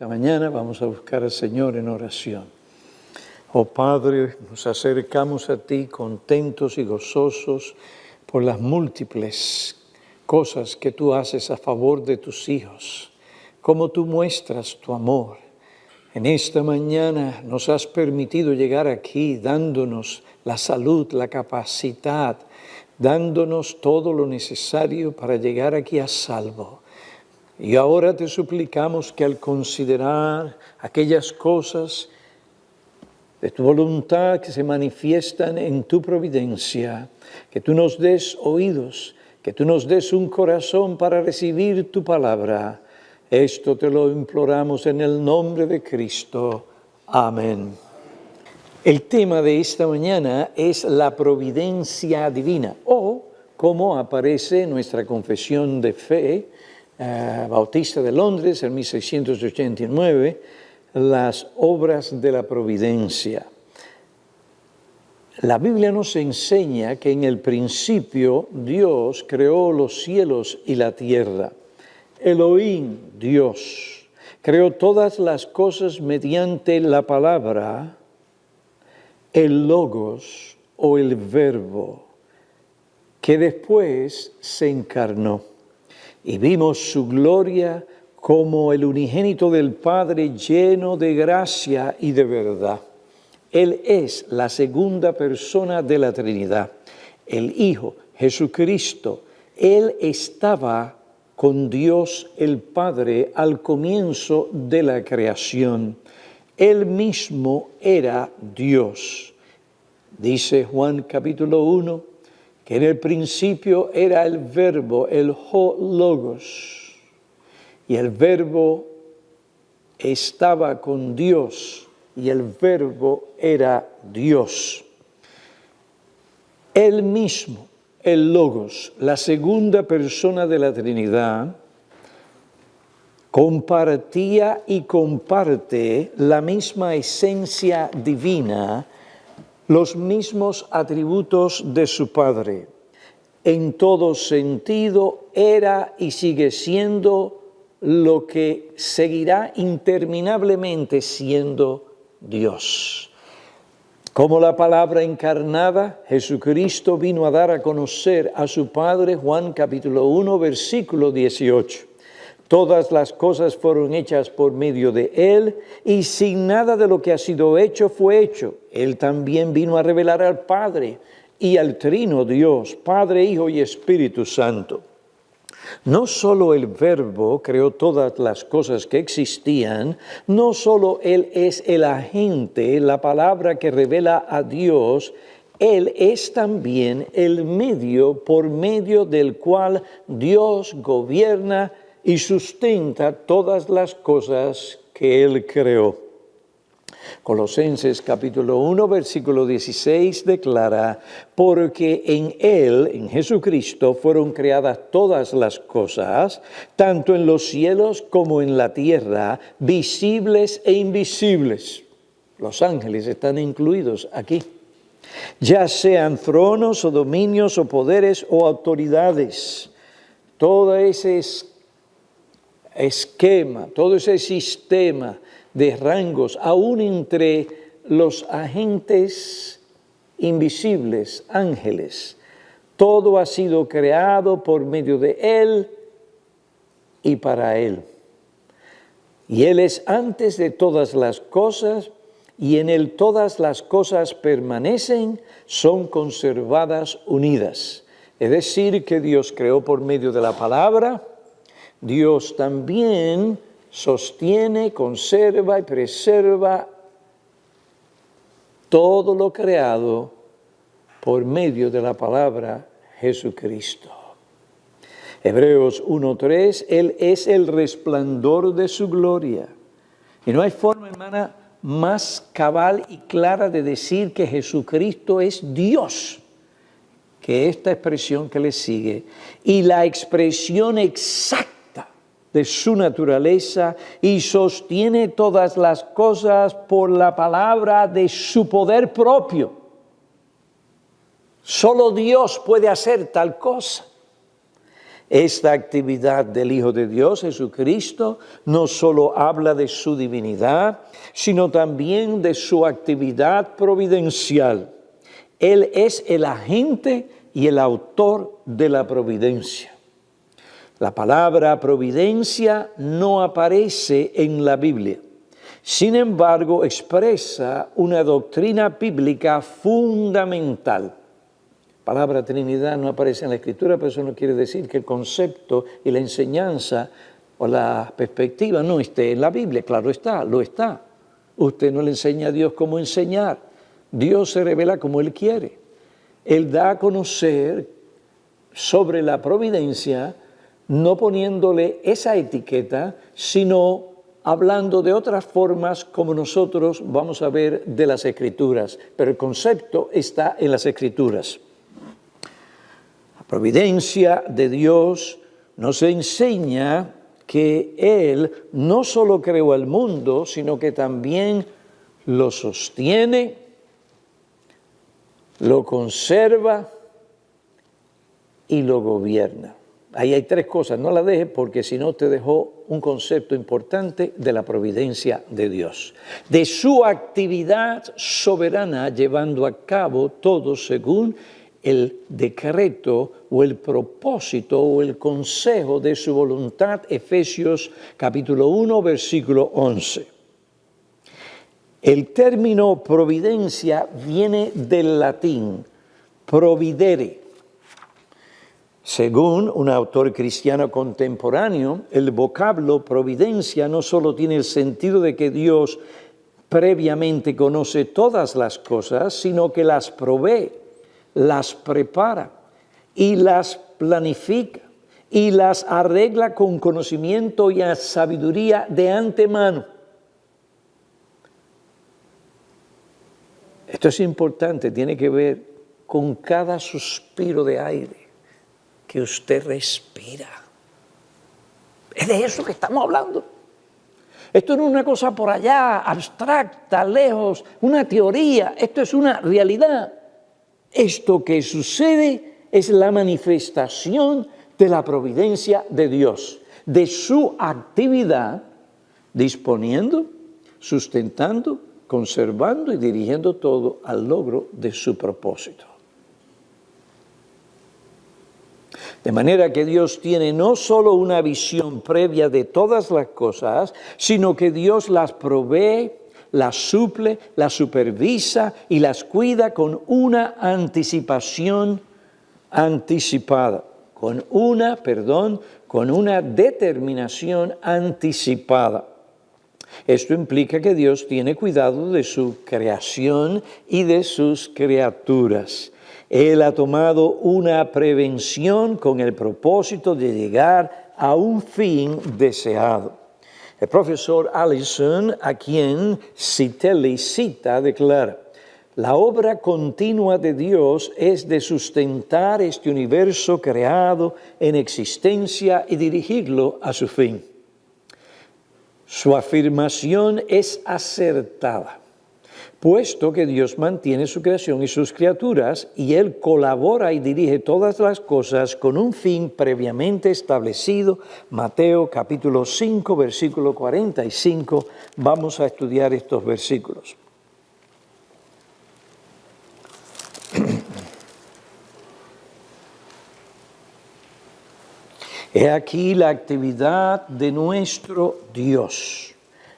Esta mañana vamos a buscar al Señor en oración. Oh Padre, nos acercamos a ti contentos y gozosos por las múltiples cosas que tú haces a favor de tus hijos, como tú muestras tu amor. En esta mañana nos has permitido llegar aquí dándonos la salud, la capacidad, dándonos todo lo necesario para llegar aquí a salvo. Y ahora te suplicamos que al considerar aquellas cosas de tu voluntad que se manifiestan en tu providencia, que tú nos des oídos, que tú nos des un corazón para recibir tu palabra. Esto te lo imploramos en el nombre de Cristo. Amén. El tema de esta mañana es la providencia divina, o como aparece en nuestra confesión de fe bautista de Londres en 1689, las obras de la providencia. La Biblia nos enseña que en el principio Dios creó los cielos y la tierra. Elohim, Dios, creó todas las cosas mediante la palabra, el Logos o el Verbo, que después se encarnó. Y vimos su gloria como el unigénito del Padre, lleno de gracia y de verdad. Él es la segunda persona de la Trinidad, el Hijo, Jesucristo. Él estaba con Dios el Padre al comienzo de la creación. Él mismo era Dios. Dice Juan capítulo 1, que en el principio era el Verbo, el Ho Logos, y el Verbo estaba con Dios, y el Verbo era Dios. Él mismo, el Logos, la segunda persona de la Trinidad, compartía y comparte la misma esencia divina, los mismos atributos de su Padre. En todo sentido, era y sigue siendo lo que seguirá interminablemente siendo Dios. Como la palabra encarnada, Jesucristo vino a dar a conocer a su Padre, Juan capítulo 1, versículo 18. Todas las cosas fueron hechas por medio de Él, y sin nada de lo que ha sido hecho fue hecho. Él también vino a revelar al Padre y al Trino Dios, Padre, Hijo y Espíritu Santo. No solo el Verbo creó todas las cosas que existían, no solo Él es el agente, la palabra que revela a Dios, Él es también el medio por medio del cual Dios gobierna y sustenta todas las cosas que Él creó. Colosenses capítulo 1, versículo 16 declara, porque en Él, en Jesucristo, fueron creadas todas las cosas, tanto en los cielos como en la tierra, visibles e invisibles. Los ángeles están incluidos aquí. Ya sean tronos o dominios o poderes o autoridades. Todo ese esquema, todo ese sistema de rangos, aún entre los agentes invisibles, ángeles, todo ha sido creado por medio de Él y para Él. Y Él es antes de todas las cosas, y en Él todas las cosas permanecen, son conservadas unidas. Es decir, que Dios creó por medio de la palabra. Dios también sostiene, conserva y preserva todo lo creado por medio de la palabra Jesucristo. Hebreos 1:3, Él es el resplandor de su gloria. Y no hay forma, hermana, más cabal y clara de decir que Jesucristo es Dios que esta expresión que le sigue. Y la expresión exacta de su naturaleza, y sostiene todas las cosas por la palabra de su poder propio. Solo Dios puede hacer tal cosa. Esta actividad del Hijo de Dios, Jesucristo, no solo habla de su divinidad, sino también de su actividad providencial. Él es el agente y el autor de la providencia. La palabra providencia no aparece en la Biblia. Sin embargo, expresa una doctrina bíblica fundamental. La palabra Trinidad no aparece en la Escritura, pero eso no quiere decir que el concepto y la enseñanza o la perspectiva no esté en la Biblia. Claro está, lo está. Usted no le enseña a Dios cómo enseñar. Dios se revela como Él quiere. Él da a conocer sobre la providencia, no poniéndole esa etiqueta, sino hablando de otras formas como nosotros vamos a ver de las Escrituras. Pero el concepto está en las Escrituras. La providencia de Dios nos enseña que Él no solo creó el mundo, sino que también lo sostiene, lo conserva y lo gobierna. Ahí hay tres cosas, no la deje porque si no te dejó un concepto importante de la providencia de Dios. De su actividad soberana llevando a cabo todo según el decreto o el propósito o el consejo de su voluntad, Efesios capítulo 1, versículo 11. El término providencia viene del latín providere. Según un autor cristiano contemporáneo, el vocablo providencia no solo tiene el sentido de que Dios previamente conoce todas las cosas, sino que las provee, las prepara y las planifica y las arregla con conocimiento y sabiduría de antemano. Esto es importante, tiene que ver con cada suspiro de aire que usted respira. Es de eso que estamos hablando. Esto no es una cosa por allá, abstracta, lejos, una teoría. Esto es una realidad. Esto que sucede es la manifestación de la providencia de Dios, de su actividad, disponiendo, sustentando, conservando y dirigiendo todo al logro de su propósito. De manera que Dios tiene no solo una visión previa de todas las cosas, sino que Dios las provee, las suple, las supervisa y las cuida con una anticipación anticipada, con una determinación anticipada. Esto implica que Dios tiene cuidado de su creación y de sus criaturas. Él ha tomado una prevención con el propósito de llegar a un fin deseado. El profesor Allison, a quien Citelli cita, declara: la obra continua de Dios es de sustentar este universo creado en existencia y dirigirlo a su fin. Su afirmación es acertada, puesto que Dios mantiene su creación y sus criaturas, y Él colabora y dirige todas las cosas con un fin previamente establecido. Mateo capítulo 5, versículo 45. Vamos a estudiar estos versículos. He aquí la actividad de nuestro Dios,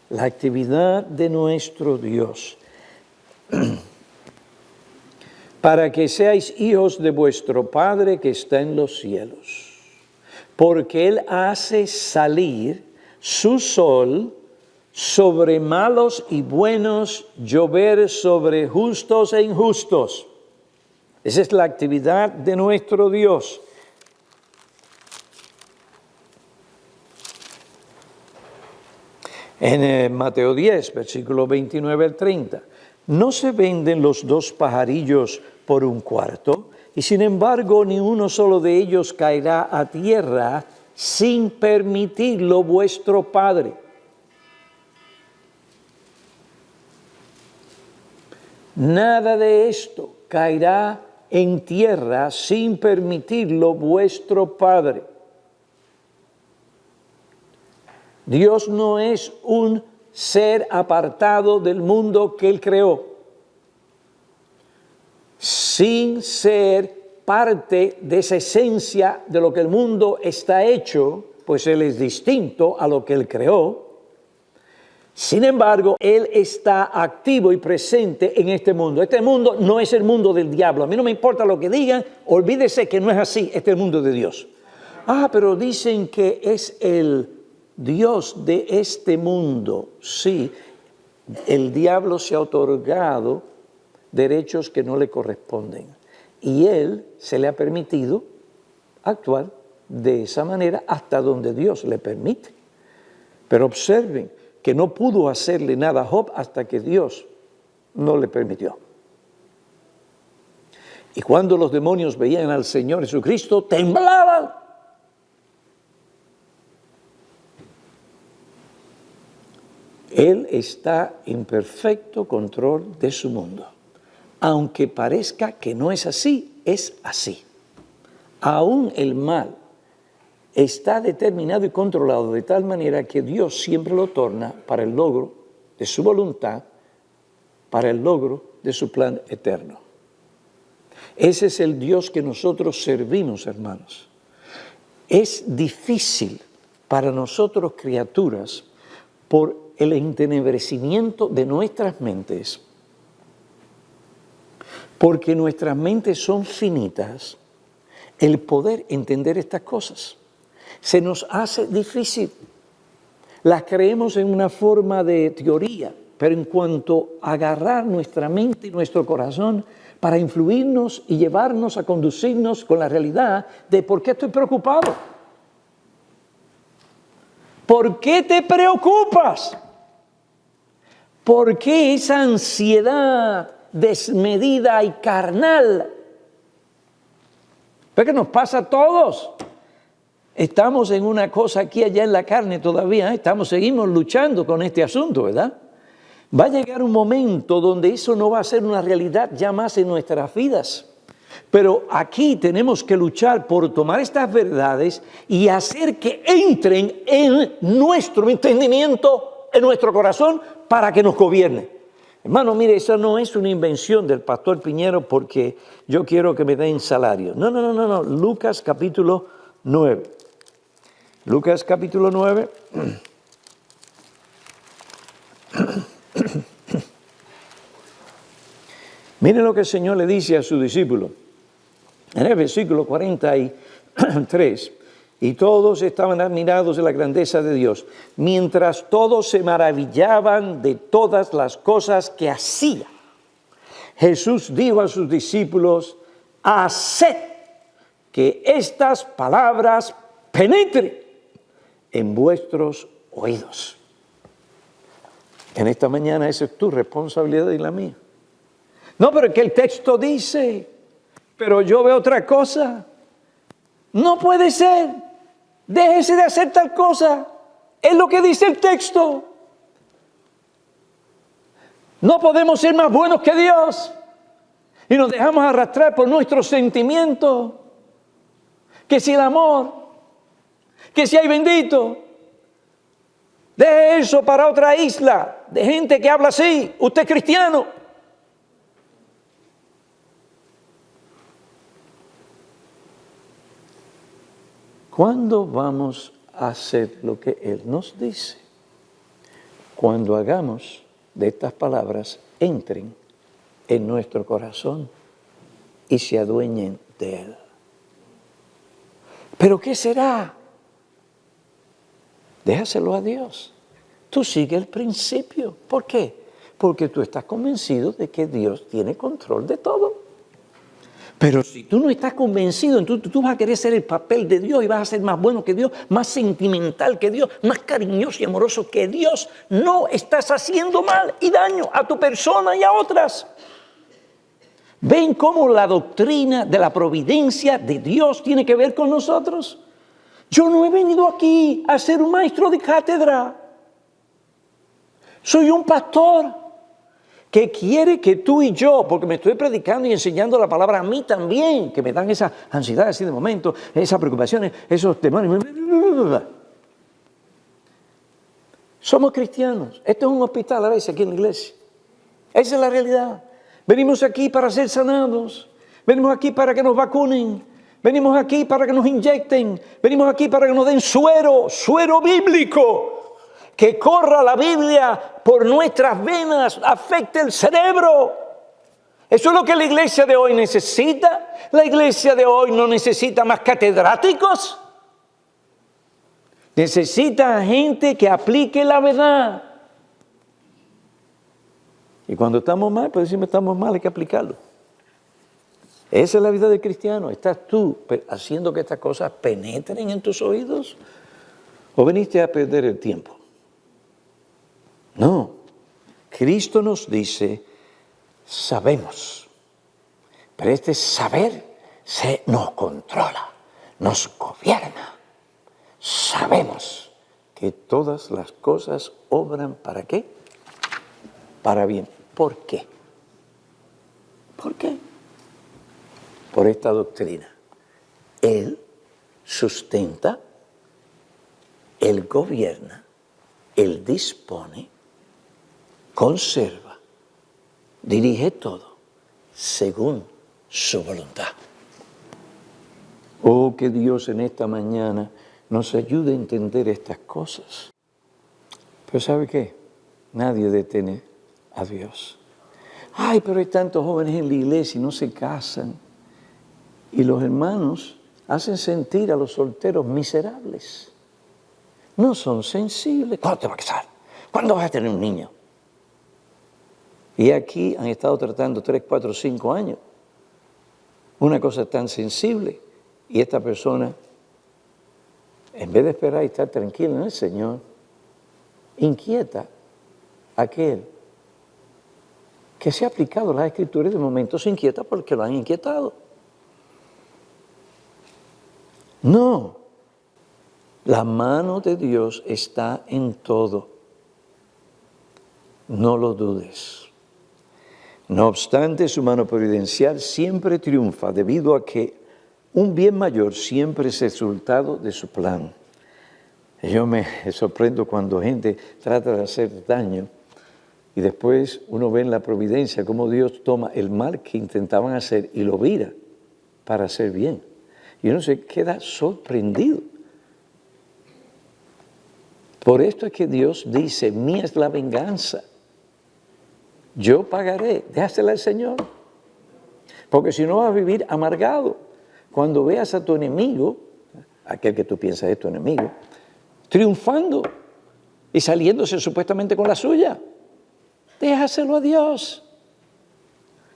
la actividad de nuestro Dios, para que seáis hijos de vuestro Padre que está en los cielos, porque Él hace salir su sol sobre malos y buenos, llover sobre justos e injustos. Esa es la actividad de nuestro Dios. En Mateo 10, versículo 29 al 30, ¿no se venden los dos pajarillos por un cuarto? Y sin embargo, ni uno solo de ellos caerá a tierra sin permitirlo vuestro Padre. Nada de esto caerá en tierra sin permitirlo vuestro Padre. Dios no es un ser apartado del mundo que Él creó. Sin ser parte de esa esencia de lo que el mundo está hecho, pues Él es distinto a lo que Él creó. Sin embargo, Él está activo y presente en este mundo. Este mundo no es el mundo del diablo. A mí no me importa lo que digan, olvídese que no es así, este es el mundo de Dios. Pero dicen que es el Dios de este mundo. Sí, el diablo se ha otorgado derechos que no le corresponden. Y Él se le ha permitido actuar de esa manera hasta donde Dios le permite. Pero observen que no pudo hacerle nada a Job hasta que Dios no le permitió. Y cuando los demonios veían al Señor Jesucristo, temblaban. Él está en perfecto control de su mundo. Aunque parezca que no es así, es así. Aún el mal está determinado y controlado de tal manera que Dios siempre lo torna para el logro de su voluntad, para el logro de su plan eterno. Ese es el Dios que nosotros servimos, hermanos. Es difícil para nosotros, criaturas, por el entenebrecimiento de nuestras mentes, porque nuestras mentes son finitas, el poder entender estas cosas. Se nos hace difícil. Las creemos en una forma de teoría, pero en cuanto a agarrar nuestra mente y nuestro corazón para influirnos y llevarnos a conducirnos con la realidad de por qué estoy preocupado. ¿Por qué te preocupas? ¿Por qué esa ansiedad desmedida y carnal? Porque nos pasa a todos. Estamos en una cosa aquí, allá en la carne todavía, seguimos luchando con este asunto, ¿verdad? Va a llegar un momento donde eso no va a ser una realidad ya más en nuestras vidas. Pero aquí tenemos que luchar por tomar estas verdades y hacer que entren en nuestro entendimiento, en nuestro corazón, para que nos gobierne. Hermano, mire, eso no es una invención del pastor Piñero porque yo quiero que me den salario. No. Lucas capítulo 9. Lucas capítulo 9. Miren lo que el Señor le dice a su discípulo. En el versículo 43, y todos estaban admirados de la grandeza de Dios, mientras todos se maravillaban de todas las cosas que hacía. Jesús dijo a sus discípulos, haced que estas palabras penetren en vuestros oídos. En esta mañana esa es tu responsabilidad y la mía. No, pero es que el texto dice, pero yo veo otra cosa. No puede ser. Déjese de hacer tal cosa. Es lo que dice el texto. No podemos ser más buenos que Dios. Y nos dejamos arrastrar por nuestros sentimientos. Que si el amor, que si hay bendito. Deje eso para otra isla de gente que habla así. Usted es cristiano. ¿Cuándo vamos a hacer lo que Él nos dice? Cuando hagamos de estas palabras entren en nuestro corazón y se adueñen de Él. ¿Pero qué será? Déjaselo a Dios. Tú sigue el principio. ¿Por qué? Porque tú estás convencido de que Dios tiene control de todo. Pero si tú no estás convencido, entonces tú vas a querer ser el papel de Dios y vas a ser más bueno que Dios, más sentimental que Dios, más cariñoso y amoroso que Dios. No, estás haciendo mal y daño a tu persona y a otras. ¿Ven cómo la doctrina de la providencia de Dios tiene que ver con nosotros? Yo no he venido aquí a ser un maestro de cátedra. Soy un pastor que quiere que tú y yo, porque me estoy predicando y enseñando la palabra a mí también, que me dan esas ansiedades así de momento, esas preocupaciones, esos temores. Somos cristianos. Esto es un hospital a veces aquí en la iglesia. Esa es la realidad. Venimos aquí para ser sanados. Venimos aquí para que nos vacunen. Venimos aquí para que nos inyecten. Venimos aquí para que nos den suero bíblico. Que corra la Biblia por nuestras venas, afecte el cerebro. Eso es lo que la iglesia de hoy necesita. La iglesia de hoy no necesita más catedráticos. Necesita gente que aplique la verdad. Y cuando estamos mal, pues decimos estamos mal, hay que aplicarlo. Esa es la vida del cristiano. ¿Estás tú haciendo que estas cosas penetren en tus oídos? ¿O veniste a perder el tiempo? No. Cristo nos dice, sabemos. Pero este saber nos controla, nos gobierna. Sabemos que todas las cosas obran ¿para qué? Para bien. ¿Por qué? ¿Por qué? Por esta doctrina. Él sustenta, Él gobierna, Él dispone, conserva, dirige todo según su voluntad. Oh, que Dios en esta mañana nos ayude a entender estas cosas. Pero ¿sabe qué? Nadie detiene a Dios. Ay, pero hay tantos jóvenes en la iglesia y no se casan. Y los hermanos hacen sentir a los solteros miserables. No son sensibles. ¿Cuándo te vas a casar? ¿Cuándo vas a tener un niño? Y aquí han estado tratando 3, 4, 5 años. Una cosa tan sensible. Y esta persona, en vez de esperar y estar tranquila en el Señor, inquieta a aquel que se ha aplicado las Escrituras y de momento se inquieta porque lo han inquietado. No, la mano de Dios está en todo. No lo dudes. No obstante, su mano providencial siempre triunfa debido a que un bien mayor siempre es el resultado de su plan. Yo me sorprendo cuando gente trata de hacer daño y después uno ve en la providencia cómo Dios toma el mal que intentaban hacer y lo vira para hacer bien. Y uno se queda sorprendido. Por esto es que Dios dice, mía es la venganza. Yo pagaré, déjasela al Señor. Porque si no vas a vivir amargado. Cuando veas a tu enemigo, aquel que tú piensas es tu enemigo, triunfando y saliéndose supuestamente con la suya, déjaselo a Dios.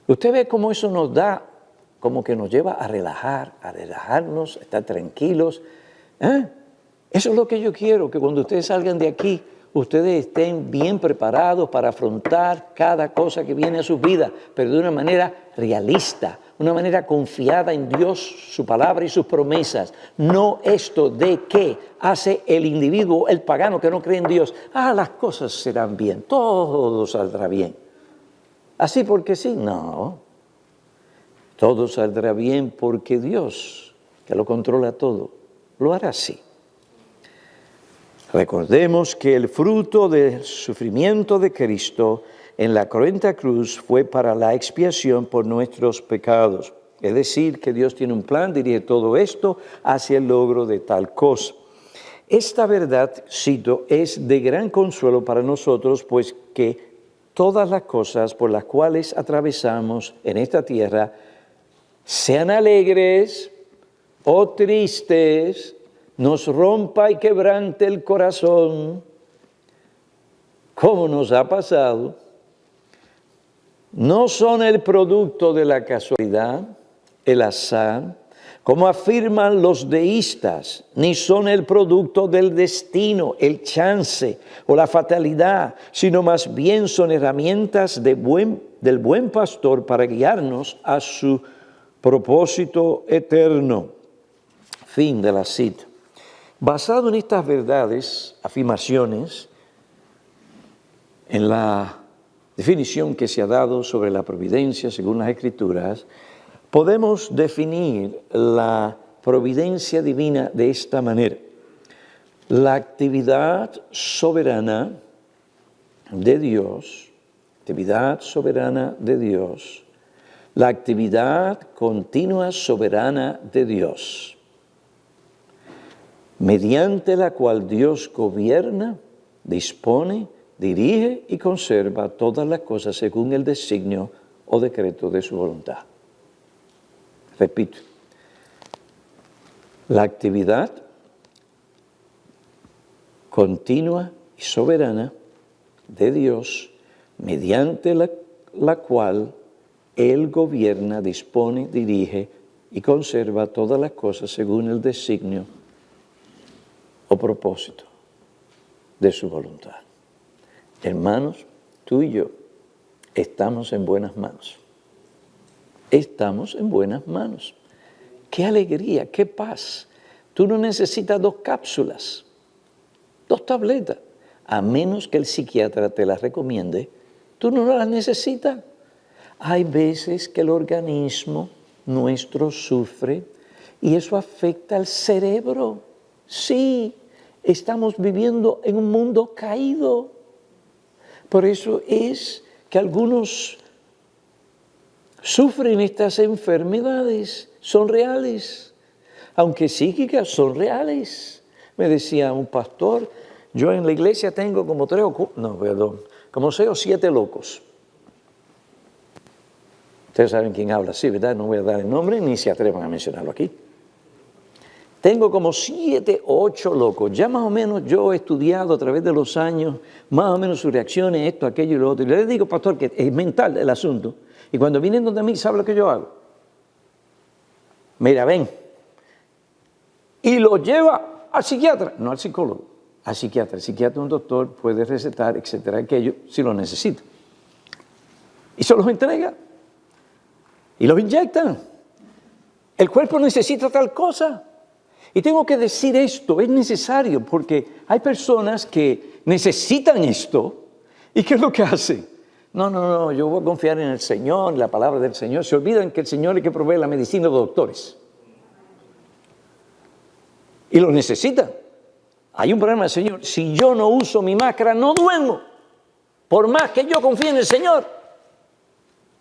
Usted ve cómo eso nos da, como que nos lleva a relajarnos, a estar tranquilos. Eso es lo que yo quiero, que cuando ustedes salgan de aquí, ustedes estén bien preparados para afrontar cada cosa que viene a sus vidas, pero de una manera realista, una manera confiada en Dios, su palabra y sus promesas. No esto de que hace el individuo, el pagano que no cree en Dios. Las cosas serán bien, todo saldrá bien. Así porque sí, no. Todo saldrá bien porque Dios, que lo controla todo, lo hará así. Recordemos que el fruto del sufrimiento de Cristo en la cruenta cruz fue para la expiación por nuestros pecados. Es decir, que Dios tiene un plan, dirige todo esto hacia el logro de tal cosa. Esta verdad, cito, es de gran consuelo para nosotros, pues que todas las cosas por las cuales atravesamos en esta tierra, sean alegres o tristes, nos rompa y quebrante el corazón, como nos ha pasado, no son el producto de la casualidad, el azar, como afirman los deístas, ni son el producto del destino, el chance o la fatalidad, sino más bien son herramientas del buen pastor para guiarnos a su propósito eterno. Fin de la cita. Basado en estas verdades, afirmaciones, en la definición que se ha dado sobre la providencia según las Escrituras, podemos definir la providencia divina de esta manera. La actividad soberana de Dios, actividad soberana de Dios, la actividad continua soberana de Dios, mediante la cual Dios gobierna, dispone, dirige y conserva todas las cosas según el designio o decreto de su voluntad. Repito, la actividad continua y soberana de Dios, mediante la cual Él gobierna, dispone, dirige y conserva todas las cosas según el designio o propósito de su voluntad. Hermanos, tú y yo estamos en buenas manos. Estamos en buenas manos. ¡Qué alegría, qué paz! Tú no necesitas 2 cápsulas, 2 tabletas, a menos que el psiquiatra te las recomiende, tú no las necesitas. Hay veces que el organismo nuestro sufre y eso afecta al cerebro. Sí, estamos viviendo en un mundo caído. Por eso es que algunos sufren estas enfermedades, son reales, aunque psíquicas son reales. Me decía un pastor, yo en la iglesia tengo como 6 o 7 locos. Ustedes saben quién habla así, ¿verdad? No voy a dar el nombre ni se atrevan a mencionarlo aquí. Tengo como 7 o 8 locos. Ya más o menos yo he estudiado a través de los años, más o menos sus reacciones, esto, aquello y lo otro. Y les digo, pastor, que es mental el asunto. Y cuando vienen donde mí, ¿sabe lo que yo hago? Mira, ven. Y lo lleva al psiquiatra, no al psicólogo, al psiquiatra. El psiquiatra, un doctor, puede recetar, etcétera, aquello, si lo necesita. Y se los entrega. Y los inyectan. El cuerpo necesita tal cosa. Y tengo que decir esto, es necesario, porque hay personas que necesitan esto. ¿Y qué es lo que hacen? No, yo voy a confiar en el Señor, en la palabra del Señor. Se olvidan que el Señor es el que provee la medicina de los doctores. Y lo necesitan. Hay un problema, Señor. Si yo no uso mi máscara, no duermo. Por más que yo confíe en el Señor.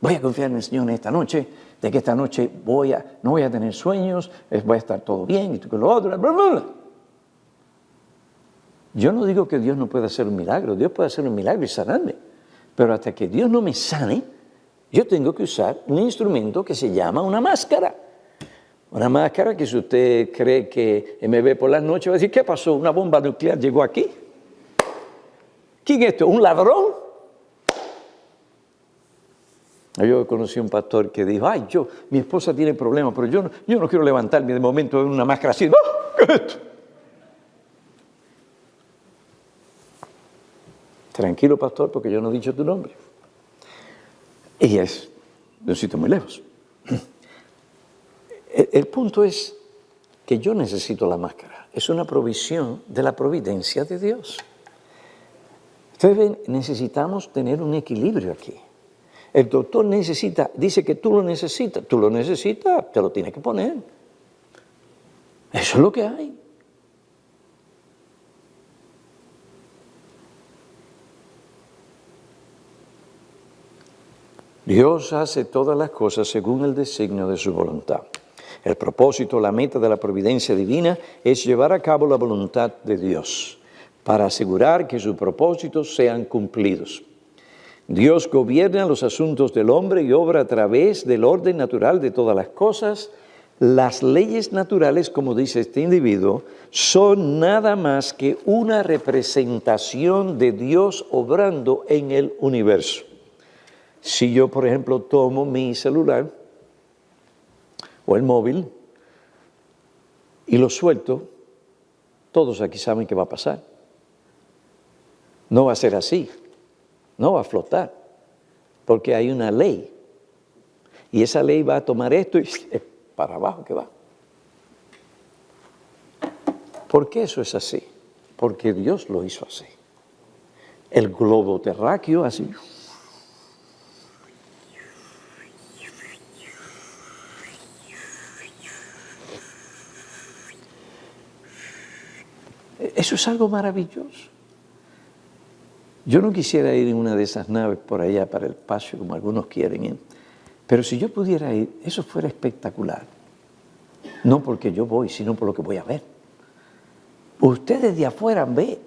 Voy a confiar en el Señor en esta noche, de que esta noche no voy a tener sueños, voy a estar todo bien, y lo otro, bla, bla, bla. Yo no digo que Dios no pueda hacer un milagro, Dios puede hacer un milagro y sanarme, pero hasta que Dios no me sane, yo tengo que usar un instrumento que se llama una máscara. Una máscara que si usted cree que me ve por las noches, va a decir, ¿qué pasó? ¿Una bomba nuclear llegó aquí? ¿Quién es esto? ¿Un ladrón? Yo conocí a un pastor que dijo, mi esposa tiene problemas, pero yo no quiero levantarme de momento en una máscara así. ¿Qué es esto? Tranquilo, pastor, porque yo no he dicho tu nombre. Y es de un sitio muy lejos. El punto es que yo necesito la máscara. Es una provisión de la providencia de Dios. Ustedes ven, necesitamos tener un equilibrio aquí. El doctor dice que tú lo necesitas, te lo tienes que poner. Eso es lo que hay. Dios hace todas las cosas según el designio de su voluntad. El propósito, la meta de la providencia divina es llevar a cabo la voluntad de Dios para asegurar que sus propósitos sean cumplidos. Dios gobierna los asuntos del hombre y obra a través del orden natural de todas las cosas. Las leyes naturales, como dice este individuo, son nada más que una representación de Dios obrando en el universo. Si yo, por ejemplo, tomo mi celular o el móvil y lo suelto, todos aquí saben qué va a pasar. No va a ser así. No va a flotar, porque hay una ley. Y esa ley va a tomar esto y es para abajo que va. ¿Por qué eso es así? Porque Dios lo hizo así. El globo terráqueo así. Eso es algo maravilloso. Yo no quisiera ir en una de esas naves por allá para el espacio como algunos quieren, ¿eh? Pero si yo pudiera ir, eso fuera espectacular. No porque yo voy, sino por lo que voy a ver. Usted desde afuera ve,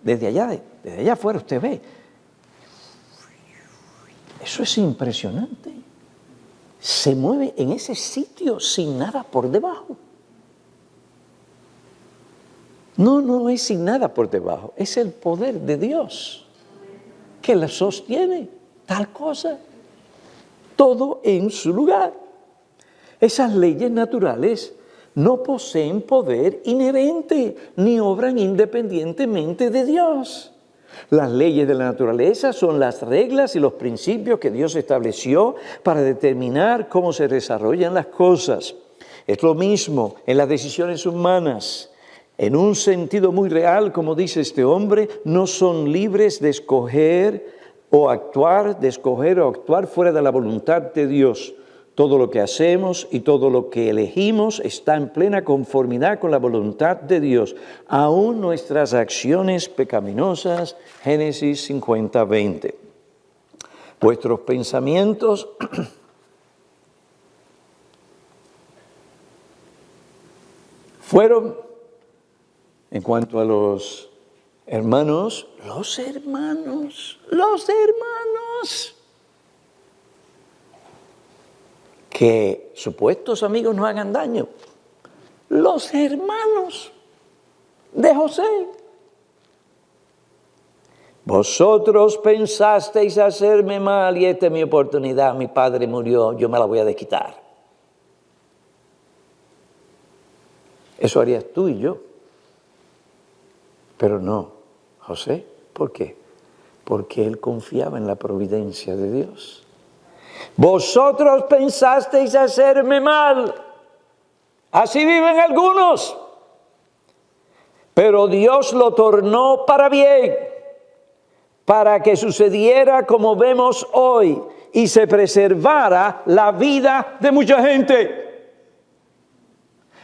desde allá afuera usted ve. Eso es impresionante. Se mueve en ese sitio sin nada por debajo. No es sin nada por debajo, es el poder de Dios que la sostiene, tal cosa, todo en su lugar. Esas leyes naturales no poseen poder inherente ni obran independientemente de Dios. Las leyes de la naturaleza son las reglas y los principios que Dios estableció para determinar cómo se desarrollan las cosas. Es lo mismo en las decisiones humanas. En un sentido muy real, como dice este hombre, no son libres de escoger o actuar fuera de la voluntad de Dios. Todo lo que hacemos y todo lo que elegimos está en plena conformidad con la voluntad de Dios. Aún nuestras acciones pecaminosas, Génesis 50:20. Vuestros pensamientos fueron, en cuanto a los hermanos, que supuestos amigos no hagan daño. Los hermanos de José. Vosotros pensasteis hacerme mal y esta es mi oportunidad. Mi padre murió, yo me la voy a desquitar. Eso harías tú y yo. Pero no, José. ¿Por qué? Porque él confiaba en la providencia de Dios. Vosotros pensasteis hacerme mal. Así viven algunos. Pero Dios lo tornó para bien, para que sucediera como vemos hoy y se preservara la vida de mucha gente.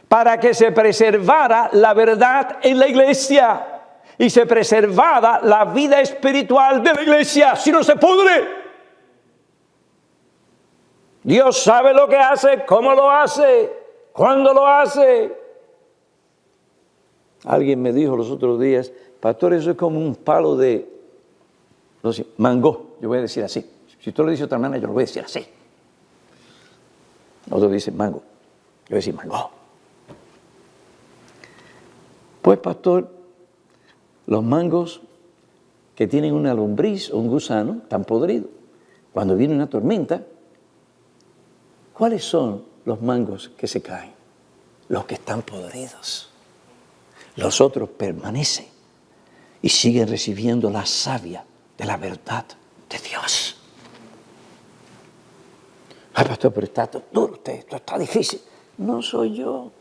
Para que se preservara la verdad en la iglesia y se preservara la vida espiritual de la iglesia, si no se pudre. Dios sabe lo que hace, cómo lo hace, cuándo lo hace. Alguien me dijo los otros días, pastor, eso es como un palo de, no sé, mango. Yo voy a decir así. Si tú lo dices de otra manera, yo lo voy a decir así. Otros dicen mango. Yo voy a decir mango. Pues, pastor, los mangos que tienen una lombriz o un gusano están podridos. Cuando viene una tormenta, ¿cuáles son los mangos que se caen? Los que están podridos. Los otros permanecen y siguen recibiendo la savia de la verdad de Dios. Ay, pastor, pero está duro esto está difícil. No soy yo.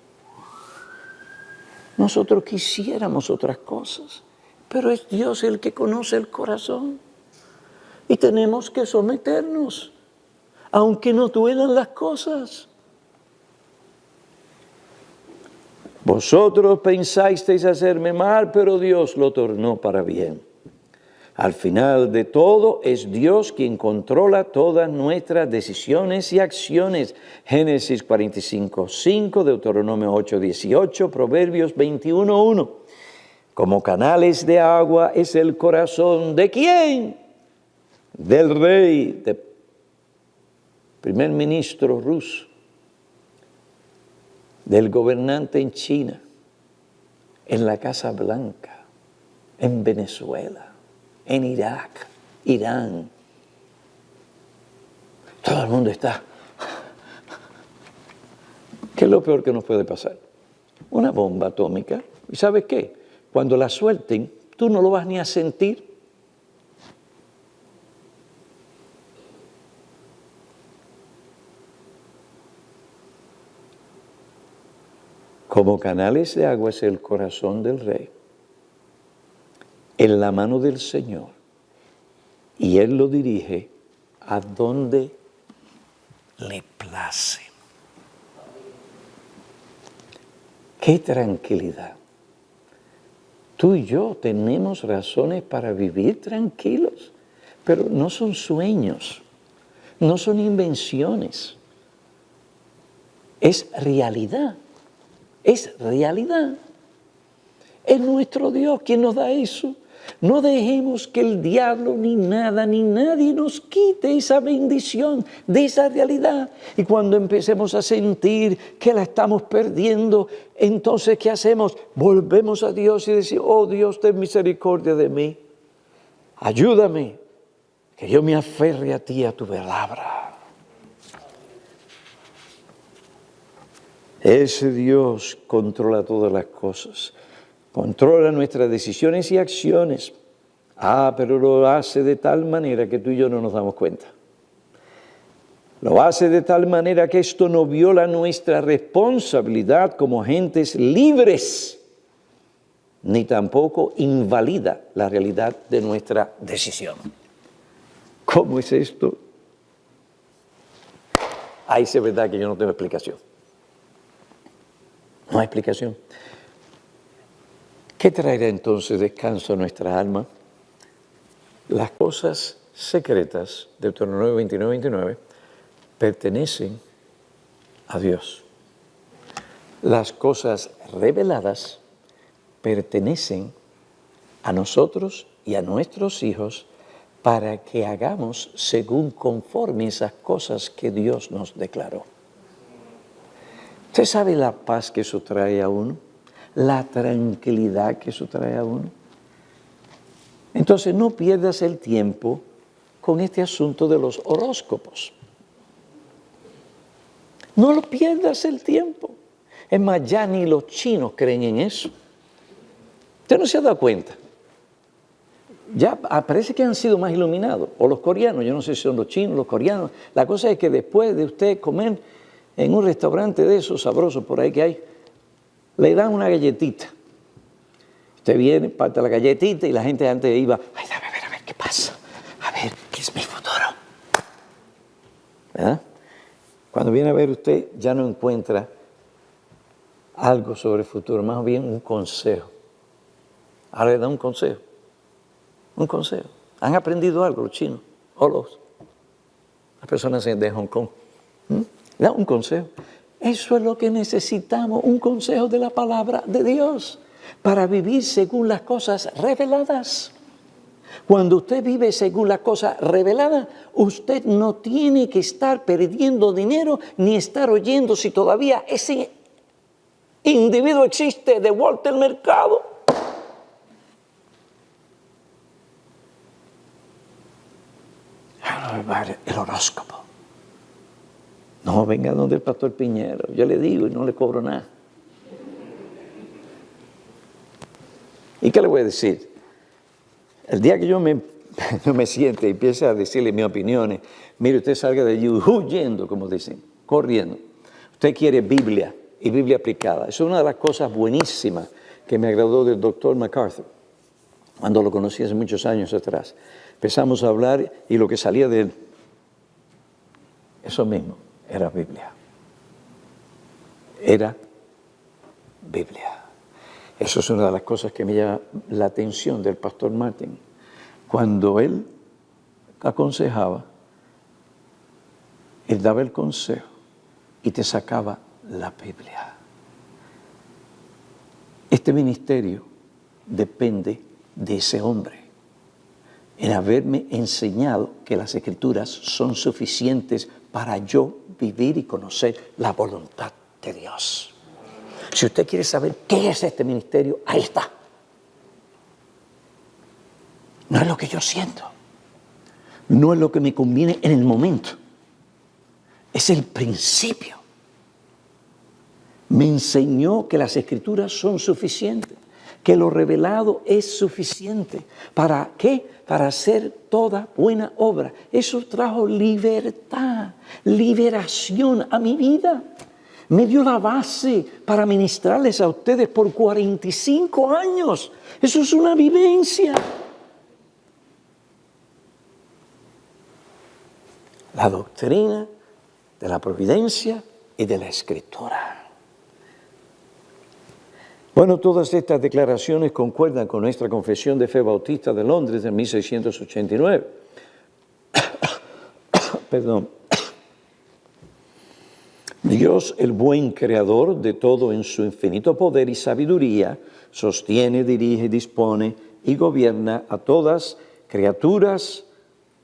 Nosotros quisiéramos otras cosas, pero es Dios el que conoce el corazón. Y tenemos que someternos, aunque no duelan las cosas. Vosotros pensasteis hacerme mal, pero Dios lo tornó para bien. Al final de todo, es Dios quien controla todas nuestras decisiones y acciones. Génesis 45:5, Deuteronomio 8:18, Proverbios 21:1. Como canales de agua es el corazón ¿de quién? Del rey, del primer ministro ruso, del gobernante en China, en la Casa Blanca, en Venezuela, en Irak, Irán. Todo el mundo está. ¿Qué es lo peor que nos puede pasar? Una bomba atómica. ¿Y sabes qué? Cuando la suelten, tú no lo vas ni a sentir. Como canales de agua es el corazón del rey, en la mano del Señor, y Él lo dirige a donde le place. ¡Qué tranquilidad! Tú y yo tenemos razones para vivir tranquilos, pero no son sueños, no son invenciones. Es realidad, es realidad. Es nuestro Dios quien nos da eso. No dejemos que el diablo ni nada ni nadie nos quite esa bendición de esa realidad. Y cuando empecemos a sentir que la estamos perdiendo, entonces ¿qué hacemos? Volvemos a Dios y decimos, oh Dios, ten misericordia de mí. Ayúdame, que yo me aferre a ti, a tu palabra. Ese Dios controla todas las cosas. Controla nuestras decisiones y acciones. Pero lo hace de tal manera que tú y yo no nos damos cuenta. Lo hace de tal manera que esto no viola nuestra responsabilidad como agentes libres, ni tampoco invalida la realidad de nuestra decisión. ¿Cómo es esto? Ahí sí es verdad que yo no tengo explicación. No hay explicación. ¿Qué traerá entonces descanso a nuestra alma? Las cosas secretas, Deuteronomio 29, pertenecen a Dios. Las cosas reveladas pertenecen a nosotros y a nuestros hijos para que hagamos según conforme esas cosas que Dios nos declaró. ¿Usted sabe la paz que eso trae a uno? La tranquilidad que eso trae a uno. Entonces no pierdas el tiempo con este asunto de los horóscopos. No lo pierdas el tiempo. Es más, ya ni los chinos creen en eso. Usted no se ha dado cuenta. Ya parece que han sido más iluminados. O los coreanos, yo no sé si son los chinos, los coreanos. La cosa es que después de usted comer en un restaurante de esos sabrosos por ahí que hay, le dan una galletita. Usted viene, parte la galletita y la gente antes iba, ay, dame a ver qué pasa. A ver, ¿qué es mi futuro? ¿Verdad? Cuando viene a ver usted, ya no encuentra algo sobre el futuro, más bien un consejo. Ahora le da un consejo. Un consejo. ¿Han aprendido algo los chinos o las personas de Hong Kong? Da un consejo. Eso es lo que necesitamos, un consejo de la palabra de Dios para vivir según las cosas reveladas. Cuando usted vive según las cosas reveladas, usted no tiene que estar perdiendo dinero ni estar oyendo si todavía ese individuo existe de Walter Mercado. El horóscopo. No, venga donde el pastor Piñero. Yo le digo y no le cobro nada. ¿Y qué le voy a decir? El día que yo no me siente y empiece a decirle mis opiniones, mire, usted salga de allí huyendo, como dicen, corriendo. Usted quiere Biblia y Biblia aplicada. Eso es una de las cosas buenísimas que me agradó del doctor MacArthur, cuando lo conocí hace muchos años atrás. Empezamos a hablar y lo que salía de él, eso mismo, era Biblia. Era Biblia. Eso es una de las cosas que me llama la atención del pastor Martin. Cuando él aconsejaba, él daba el consejo y te sacaba la Biblia. Este ministerio depende de ese hombre, en haberme enseñado que las Escrituras son suficientes para yo vivir y conocer la voluntad de Dios. Si usted quiere saber qué es este ministerio, ahí está. No es lo que yo siento. No es lo que me conviene en el momento. Es el principio. Me enseñó que las Escrituras son suficientes, que lo revelado es suficiente. ¿Para qué? Para hacer toda buena obra. Eso trajo libertad, liberación a mi vida. Me dio la base para ministrarles a ustedes por 45 años. Eso es una vivencia. La doctrina de la providencia y de la Escritura. Bueno, todas estas declaraciones concuerdan con nuestra Confesión de Fe Bautista de Londres de 1689. Perdón. Dios, el buen creador de todo en su infinito poder y sabiduría, sostiene, dirige, dispone y gobierna a todas criaturas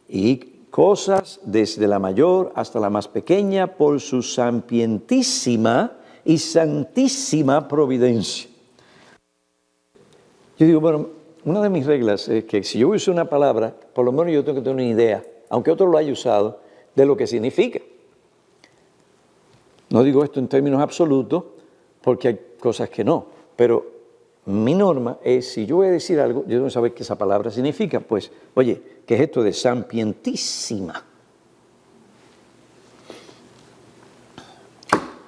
y cosas, desde la mayor hasta la más pequeña, por su sapientísima y santísima providencia. Yo digo, bueno, una de mis reglas es que si yo uso una palabra, por lo menos yo tengo que tener una idea, aunque otro lo haya usado, de lo que significa. No digo esto en términos absolutos, porque hay cosas que no, pero mi norma es, si yo voy a decir algo, yo tengo que saber qué esa palabra significa. Pues, oye, ¿qué es esto de sapientísima?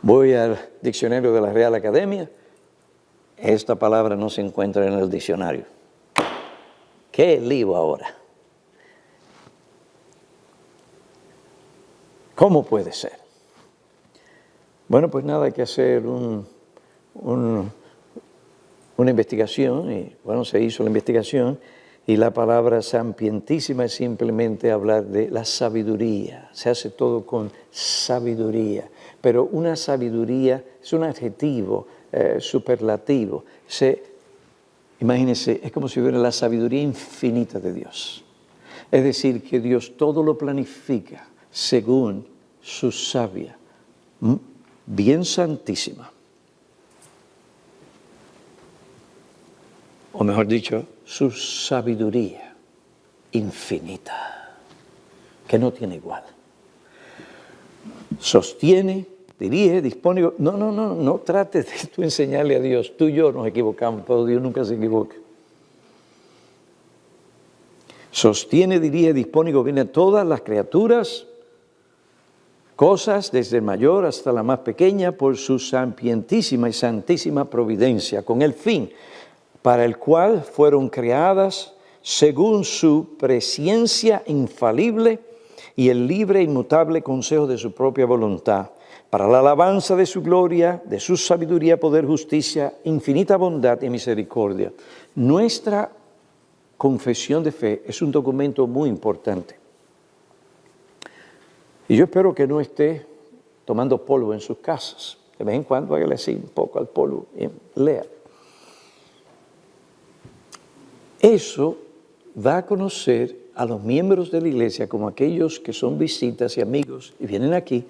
Voy al diccionario de la Real Academia. Esta palabra no se encuentra en el diccionario. ¿Qué lío ahora? ¿Cómo puede ser? Bueno, pues nada, hay que hacer una investigación, y bueno, se hizo la investigación, y la palabra sapientísima es simplemente hablar de la sabiduría, se hace todo con sabiduría, pero una sabiduría es un adjetivo superlativo. Imagínense, es como si hubiera la sabiduría infinita de Dios, es decir, que Dios todo lo planifica según su sabia, bien santísima, o mejor dicho, su sabiduría infinita, que no tiene igual. Sostiene, dirige, dispone. No trates de tú enseñarle a Dios. Tú y yo nos equivocamos, pero Dios nunca se equivoca. Sostiene, dirige, dispone y gobierna todas las criaturas, cosas, desde el mayor hasta la más pequeña, por su sapientísima y santísima providencia, con el fin para el cual fueron creadas según su presciencia infalible y el libre e inmutable consejo de su propia voluntad, para la alabanza de su gloria, de su sabiduría, poder, justicia, infinita bondad y misericordia. Nuestra confesión de fe es un documento muy importante. Y yo espero que no esté tomando polvo en sus casas. De vez en cuando hágale así un poco al polvo y lea. Eso va a conocer a los miembros de la iglesia, como aquellos que son visitas y amigos y vienen aquí,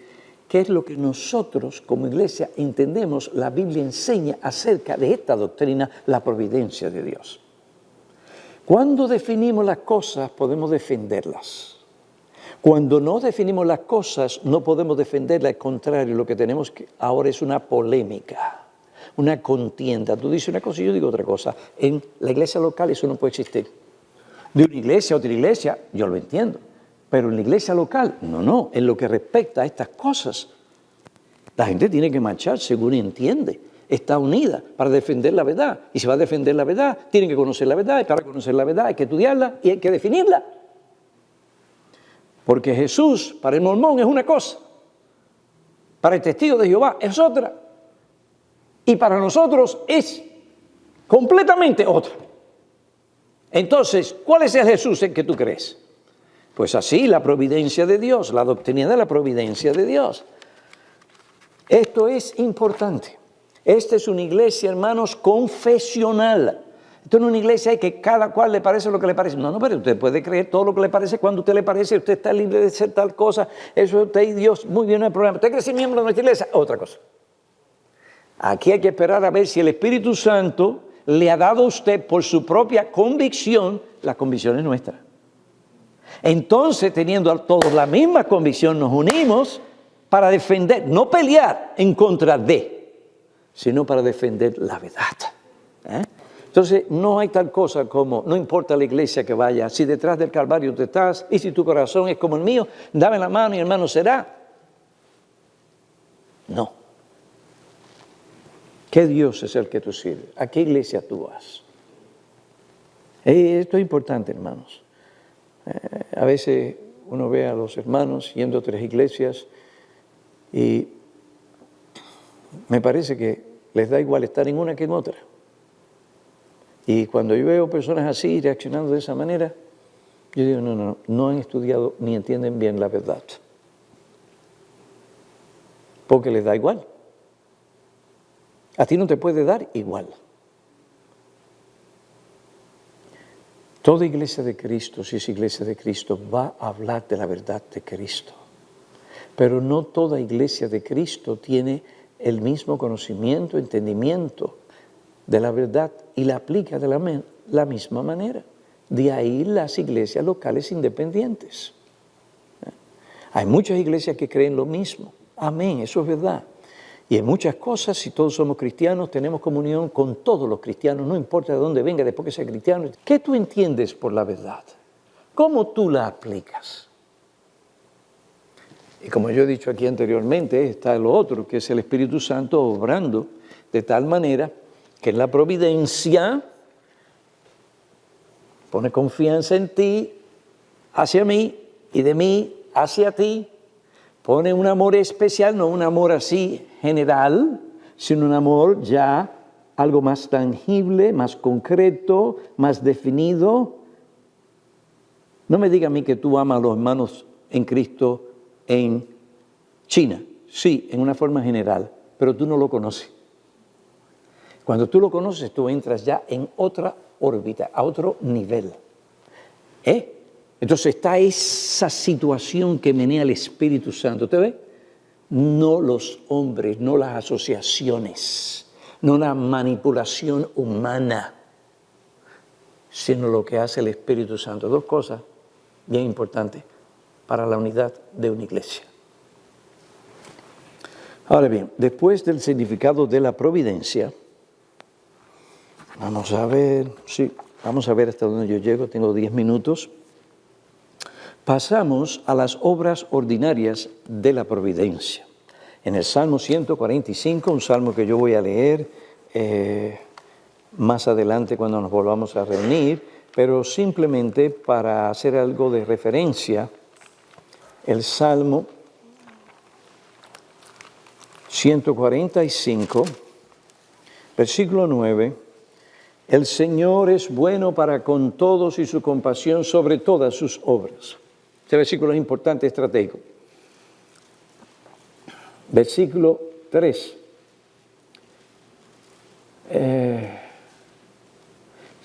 qué es lo que nosotros como iglesia entendemos, la Biblia enseña acerca de esta doctrina, la providencia de Dios. Cuando definimos las cosas, podemos defenderlas. Cuando no definimos las cosas, no podemos defenderlas. Al contrario, lo que tenemos ahora es una polémica, una contienda. Tú dices una cosa y yo digo otra cosa. En la iglesia local eso no puede existir. De una iglesia a otra iglesia, yo lo entiendo. Pero en la iglesia local, no. En lo que respecta a estas cosas, la gente tiene que marchar según entiende. Está unida para defender la verdad. Y si va a defender la verdad, tienen que conocer la verdad. Y para conocer la verdad hay que estudiarla y hay que definirla. Porque Jesús, para el mormón, es una cosa. Para el testigo de Jehová es otra. Y para nosotros es completamente otra. Entonces, ¿cuál es el Jesús en que tú crees? Pues así, la providencia de Dios, la doctrina de la providencia de Dios. Esto es importante. Esta es una iglesia, hermanos, confesional. Esto no es una iglesia que cada cual le parece lo que le parece. No, pero usted puede creer todo lo que le parece cuando usted le parece. Usted está libre de ser tal cosa. Eso usted y Dios, muy bien, no hay problema. ¿Usted quiere ser miembro de nuestra iglesia? Otra cosa. Aquí hay que esperar a ver si el Espíritu Santo le ha dado a usted por su propia convicción. La convicción es nuestra. Entonces, teniendo a todos la misma convicción, nos unimos para defender, no pelear en contra de, sino para defender la verdad. Entonces, no hay tal cosa como, no importa la iglesia que vaya, si detrás del Calvario tú estás y si tu corazón es como el mío, dame la mano y hermano será. No. ¿Qué Dios es el que tú sirves? ¿A qué iglesia tú vas? Esto es importante, hermanos. A veces uno ve a los hermanos yendo a otras iglesias y me parece que les da igual estar en una que en otra. Y cuando yo veo personas así reaccionando de esa manera, yo digo, no han estudiado ni entienden bien la verdad. Porque les da igual. A ti no te puede dar igual. Toda iglesia de Cristo, si es iglesia de Cristo, va a hablar de la verdad de Cristo. Pero no toda iglesia de Cristo tiene el mismo conocimiento, entendimiento de la verdad y la aplica de la misma manera. De ahí las iglesias locales independientes. Hay muchas iglesias que creen lo mismo. Amén, eso es verdad. Y en muchas cosas, si todos somos cristianos, tenemos comunión con todos los cristianos, no importa de dónde venga, después que sea cristiano. ¿Qué tú entiendes por la verdad? ¿Cómo tú la aplicas? Y como yo he dicho aquí anteriormente, está lo otro, que es el Espíritu Santo obrando de tal manera que en la providencia pone confianza en ti, hacia mí, y de mí hacia ti. Pone un amor especial, no un amor así general, sino un amor ya algo más tangible, más concreto, más definido. No me diga a mí que tú amas a los hermanos en Cristo en China. Sí, en una forma general, pero tú no lo conoces. Cuando tú lo conoces, tú entras ya en otra órbita, a otro nivel. Entonces está esa situación que menea el Espíritu Santo. ¿Te ve? No los hombres, no las asociaciones, no la manipulación humana, sino lo que hace el Espíritu Santo. Dos cosas bien importantes para la unidad de una iglesia. Ahora bien, después del significado de la providencia, vamos a ver hasta dónde yo llego, tengo 10 minutos. Pasamos a las obras ordinarias de la providencia. En el Salmo 145, un salmo que yo voy a leer más adelante cuando nos volvamos a reunir, pero simplemente para hacer algo de referencia, el Salmo 145, versículo 9, el Señor es bueno para con todos y su compasión sobre todas sus obras. Este versículo es importante, estratégico. Versículo 3.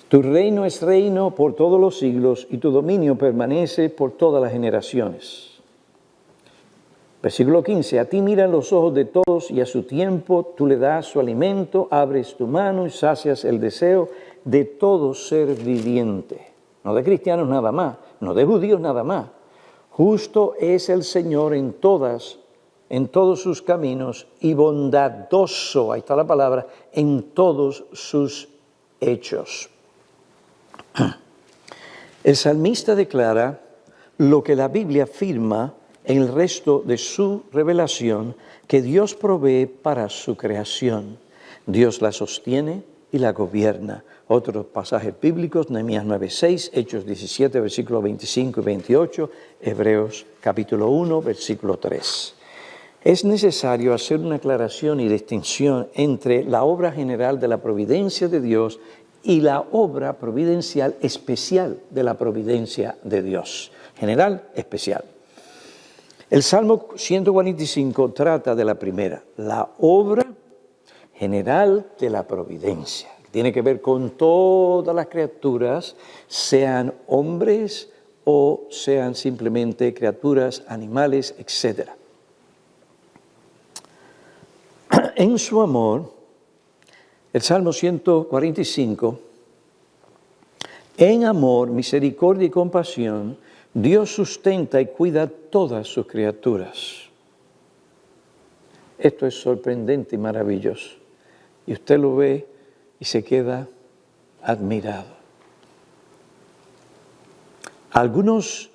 Tu reino es reino por todos los siglos y tu dominio permanece por todas las generaciones. Versículo 15. A ti miran los ojos de todos y a su tiempo tú le das su alimento, abres tu mano y sacias el deseo de todo ser viviente. No de cristianos nada más, no de judíos nada más. Justo es el Señor en todos sus caminos y bondadoso, ahí está la palabra, en todos sus hechos. El salmista declara lo que la Biblia afirma en el resto de su revelación, que Dios provee para su creación. Dios la sostiene y la gobierna. Otros pasajes bíblicos, Nehemías 9:6, Hechos 17, versículos 25 y 28, Hebreos capítulo 1, versículo 3. Es necesario hacer una aclaración y distinción entre la obra general de la providencia de Dios y la obra providencial especial de la providencia de Dios. General, especial. El Salmo 145 trata de la primera, la obra general de la providencia. Tiene que ver con todas las criaturas, sean hombres o sean simplemente criaturas, animales, etc. En su amor, el Salmo 145, en amor, misericordia y compasión, Dios sustenta y cuida todas sus criaturas. Esto es sorprendente y maravilloso. Y usted lo ve y se queda admirado. Algunos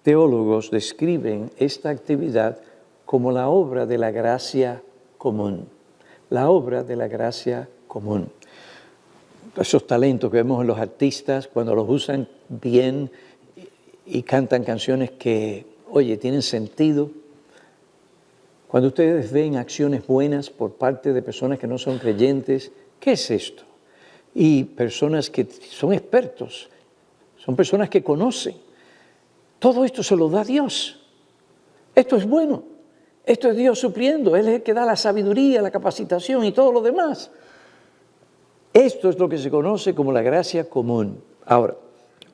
teólogos describen esta actividad como la obra de la gracia común. La obra de la gracia común. Esos talentos que vemos en los artistas cuando los usan bien y cantan canciones que, oye, tienen sentido. Cuando ustedes ven acciones buenas por parte de personas que no son creyentes, ¿qué es esto? y personas que son expertos, son personas que conocen. Todo esto se lo da Dios. Esto es bueno. Esto es Dios supliendo. Él es el que da la sabiduría, la capacitación y todo lo demás. Esto es lo que se conoce como la gracia común. Ahora,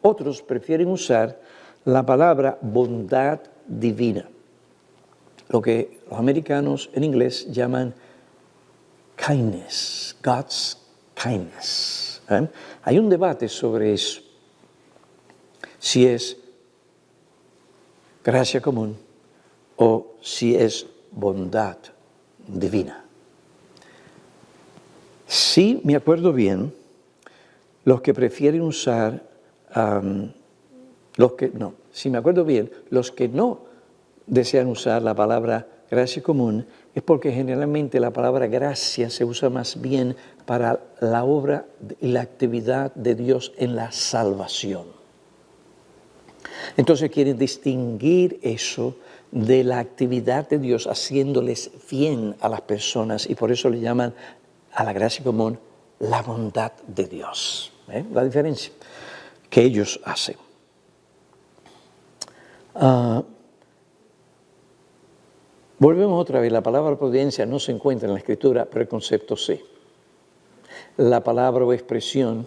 otros prefieren usar la palabra bondad divina, lo que los americanos en inglés llaman kindness, God's kindness. Hay un debate sobre eso, si es gracia común o si es bondad divina. Si me acuerdo bien, los que prefieren usar, los que no desean usar la palabra gracia común es porque generalmente la palabra gracia se usa más bien para la obra y la actividad de Dios en la salvación. Entonces quieren distinguir eso de la actividad de Dios haciéndoles bien a las personas y por eso le llaman a la gracia común la bondad de Dios. La diferencia que ellos hacen. Volvemos otra vez, la palabra providencia no se encuentra en la Escritura, pero el concepto sí. La palabra o expresión,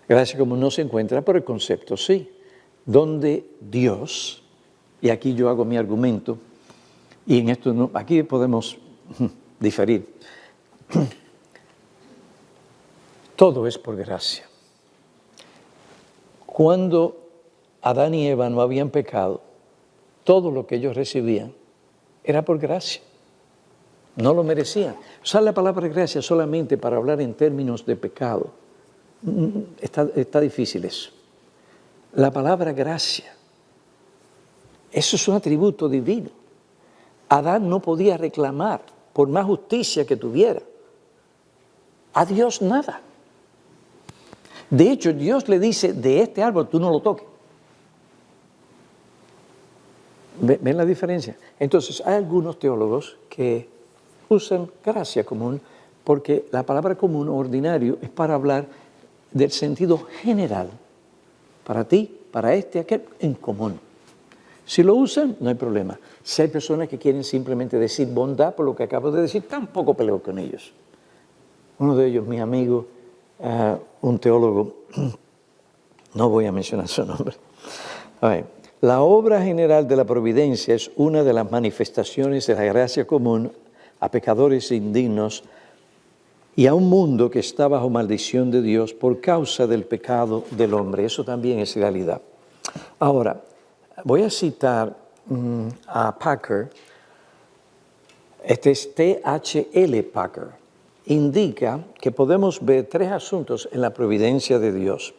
gracia común no se encuentra, pero el concepto sí. Donde Dios, y aquí yo hago mi argumento, y en esto no, aquí podemos diferir. Todo es por gracia. Cuando Adán y Eva no habían pecado, todo lo que ellos recibían era por gracia. No lo merecían. Usar la palabra gracia solamente para hablar en términos de pecado, está difícil eso. La palabra gracia, eso es un atributo divino. Adán no podía reclamar, por más justicia que tuviera, a Dios nada. De hecho, Dios le dice, de este árbol tú no lo toques. ¿Ven la diferencia? Entonces, hay algunos teólogos que usan gracia común porque la palabra común o ordinario es para hablar del sentido general. Para ti, para aquel, en común. Si lo usan, no hay problema. Si hay personas que quieren simplemente decir bondad por lo que acabo de decir, tampoco peleo con ellos. Uno de ellos, mi amigo, un teólogo, no voy a mencionar su nombre. A ver, la obra general de la providencia es una de las manifestaciones de la gracia común a pecadores indignos y a un mundo que está bajo maldición de Dios por causa del pecado del hombre. Eso también es realidad. Ahora, voy a citar a Packer. Este es T.H.L. Packer. Indica que podemos ver tres asuntos en la providencia de Dios.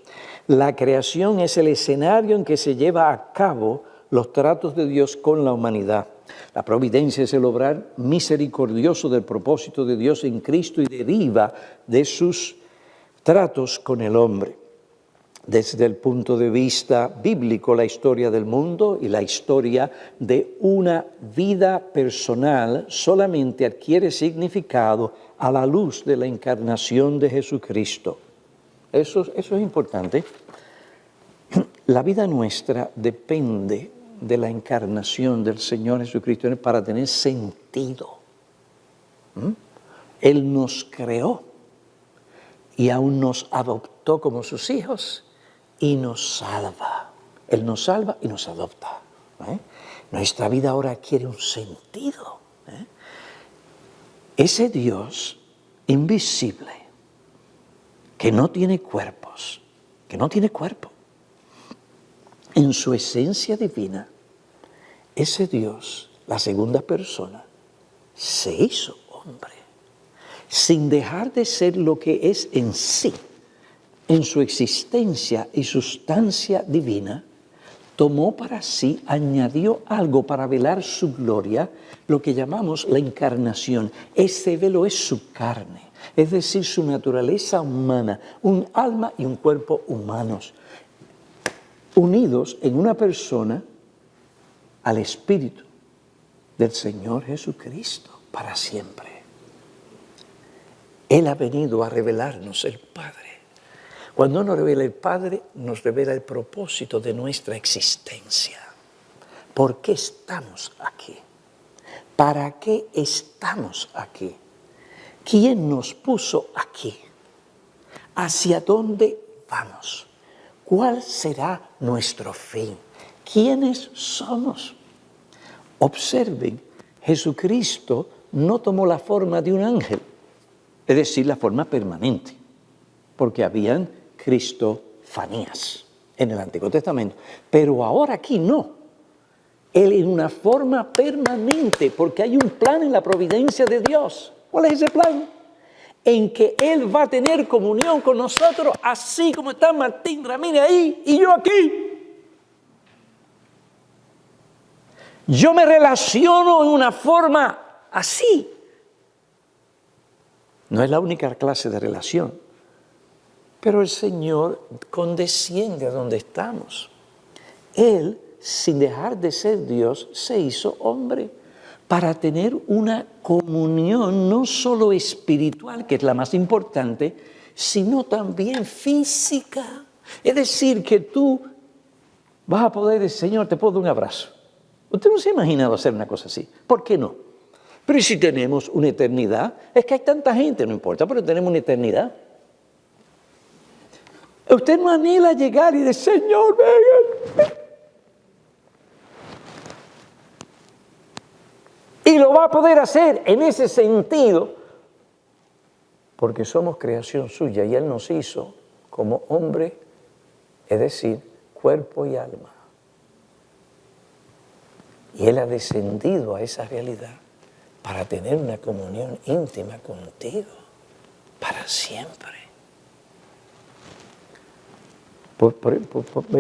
La creación es el escenario en que se lleva a cabo los tratos de Dios con la humanidad. La providencia es el obrar misericordioso del propósito de Dios en Cristo y deriva de sus tratos con el hombre. Desde el punto de vista bíblico, la historia del mundo y la historia de una vida personal solamente adquiere significado a la luz de la encarnación de Jesucristo. Eso es importante. La vida nuestra depende de la encarnación del Señor Jesucristo para tener sentido. Él nos creó y aún nos adoptó como sus hijos y nos salva. Él nos salva y nos adopta. Nuestra vida ahora quiere un sentido. Ese Dios invisible, que no tiene cuerpos, en su esencia divina, ese Dios, la segunda persona, se hizo hombre, sin dejar de ser lo que es en sí, en su existencia y sustancia divina, tomó para sí, añadió algo para velar su gloria, lo que llamamos la encarnación. Ese velo es su carne, es decir, su naturaleza humana, un alma y un cuerpo humanos, unidos en una persona al Espíritu del Señor Jesucristo para siempre. Él ha venido a revelarnos el Padre. Cuando nos revela el Padre, nos revela el propósito de nuestra existencia. ¿Por qué estamos aquí? ¿Para qué estamos aquí? ¿Quién nos puso aquí? ¿Hacia dónde vamos? ¿Cuál será nuestro fin? ¿Quiénes somos? Observen, Jesucristo no tomó la forma de un ángel, es decir, la forma permanente, porque habían cristofanías en el Antiguo Testamento, pero ahora aquí no. Él en una forma permanente, porque hay un plan en la providencia de Dios. ¿Cuál es ese plan? En que Él va a tener comunión con nosotros, así como está Martín Ramírez ahí y yo aquí. Yo me relaciono en una forma así. No es la única clase de relación, pero el Señor condesciende a donde estamos. Él, sin dejar de ser Dios, se hizo hombre para tener una comunión no solo espiritual, que es la más importante, sino también física. Es decir, que tú vas a poder decir, Señor, te puedo dar un abrazo. Usted no se ha imaginado hacer una cosa así. ¿Por qué no? Pero si tenemos una eternidad, es que hay tanta gente, no importa, pero tenemos una eternidad. Usted no anhela llegar y decir, Señor, venga. Y lo va a poder hacer en ese sentido, porque somos creación suya y Él nos hizo como hombre, es decir, cuerpo y alma. Y Él ha descendido a esa realidad para tener una comunión íntima contigo, para siempre.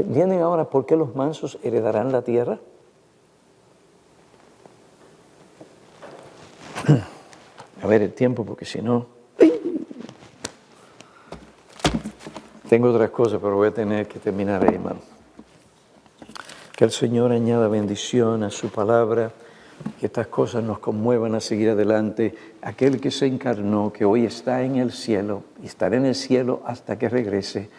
¿Vienen ahora por qué los mansos heredarán la tierra? A ver el tiempo, porque si no... Tengo otras cosas, pero voy a tener que terminar ahí, hermano. Que el Señor añada bendición a su palabra, que estas cosas nos conmuevan a seguir adelante. Aquel que se encarnó, que hoy está en el cielo y estará en el cielo hasta que regrese,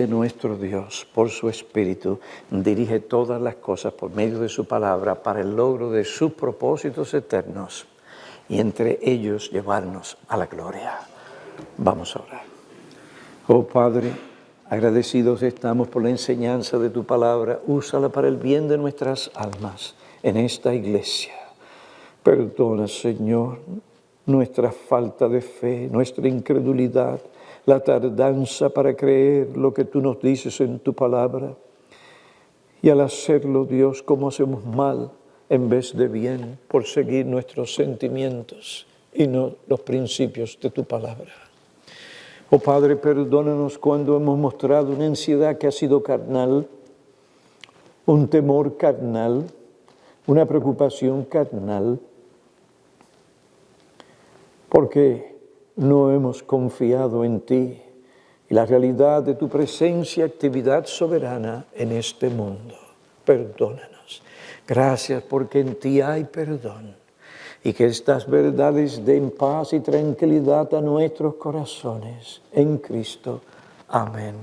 nuestro Dios, por su Espíritu, dirige todas las cosas por medio de su palabra para el logro de sus propósitos eternos y entre ellos llevarnos a la gloria. Vamos a orar. Oh Padre, agradecidos estamos por la enseñanza de tu palabra. Úsala para el bien de nuestras almas en esta iglesia. Perdona, Señor, nuestra falta de fe, nuestra incredulidad, la tardanza para creer lo que tú nos dices en tu palabra. Y al hacerlo, Dios, como hacemos mal en vez de bien por seguir nuestros sentimientos y no los principios de tu palabra. Oh Padre, perdónanos cuando hemos mostrado una ansiedad que ha sido carnal, un temor carnal, una preocupación carnal, porque no hemos confiado en ti y la realidad de tu presencia y actividad soberana en este mundo. Perdónanos. Gracias porque en ti hay perdón y que estas verdades den paz y tranquilidad a nuestros corazones. En Cristo. Amén.